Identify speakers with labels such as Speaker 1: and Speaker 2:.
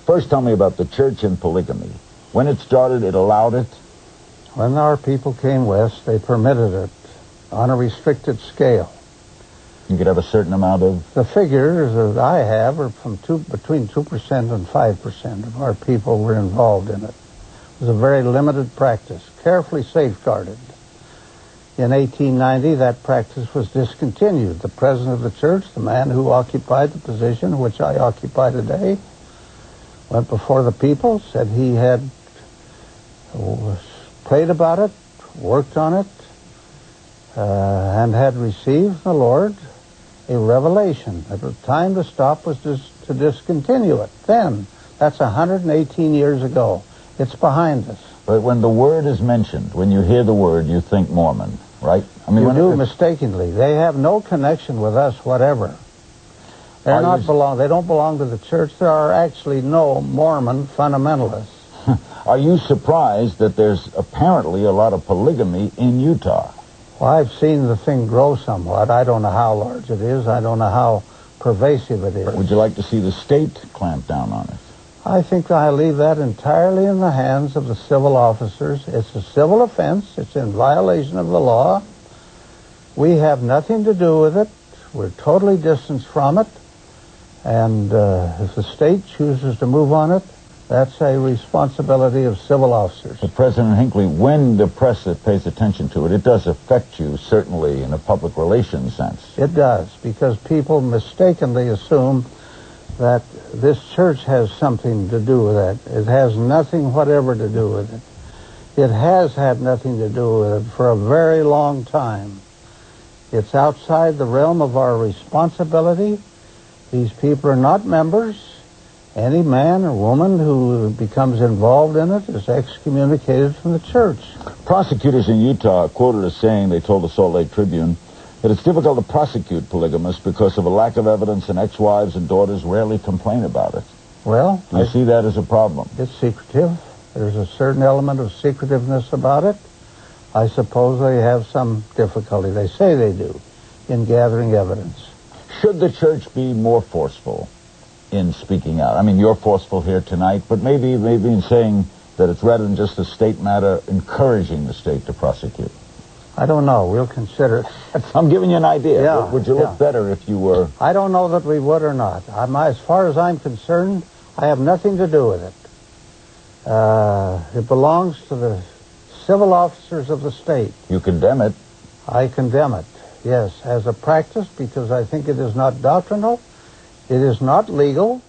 Speaker 1: First, tell me about the church and polygamy. When it started, it allowed it?
Speaker 2: When our people came west, they permitted it on a restricted scale.
Speaker 1: You could have a certain amount of...
Speaker 2: The figures that I have are from between 2% and 5% of our people were involved in it. It was a very limited practice, carefully safeguarded. In 1890, that practice was discontinued. The president of the church, the man who occupied the position which I occupy today, went before the people, said he had prayed about it, worked on it, and had received from the Lord a revelation that the time to stop was to discontinue it. Then, that's 118 years ago. It's behind us.
Speaker 1: But when the word is mentioned, when you hear the word, you think Mormon, right? I mean,
Speaker 2: you do mistakenly. They have no connection with us whatever. They don't belong to the church. There are actually no Mormon fundamentalists.
Speaker 1: Are you surprised that there's apparently a lot of polygamy in Utah?
Speaker 2: Well, I've seen the thing grow somewhat. I don't know how large it is. I don't know how pervasive it is.
Speaker 1: Would you like to see the state clamp down on it?
Speaker 2: I think I leave that entirely in the hands of the civil officers. It's a civil offense. It's in violation of the law. We have nothing to do with it. We're totally distanced from it. And if the state chooses to move on it, that's a responsibility of civil officers.
Speaker 1: But President Hinckley, when the press pays attention to it, it does affect you, certainly, in a public relations sense.
Speaker 2: It does, because people mistakenly assume that this church has something to do with it. It has nothing whatever to do with it. It has had nothing to do with it for a very long time. It's outside the realm of our responsibility. These people are not members. Any man or woman who becomes involved in it is excommunicated from the church.
Speaker 1: Prosecutors in Utah quoted as saying, they told the Salt Lake Tribune, that it's difficult to prosecute polygamists because of a lack of evidence, and ex-wives and daughters rarely complain about it.
Speaker 2: Well,
Speaker 1: Do you see that as a problem?
Speaker 2: It's secretive. There's a certain element of secretiveness about it. I suppose they have some difficulty, they say they do, in gathering evidence.
Speaker 1: Should the church be more forceful in speaking out? I mean, you're forceful here tonight, but maybe in saying that it's rather than just a state matter, encouraging the state to prosecute.
Speaker 2: I don't know. We'll consider it.
Speaker 1: I'm giving you an idea.
Speaker 2: Yeah,
Speaker 1: Would you look better if you were...
Speaker 2: I don't know that we would or not. As far as I'm concerned, I have nothing to do with it. It belongs to the civil officers of the state.
Speaker 1: You condemn it.
Speaker 2: I condemn it, yes, as a practice, because I think it is not doctrinal, it is not legal,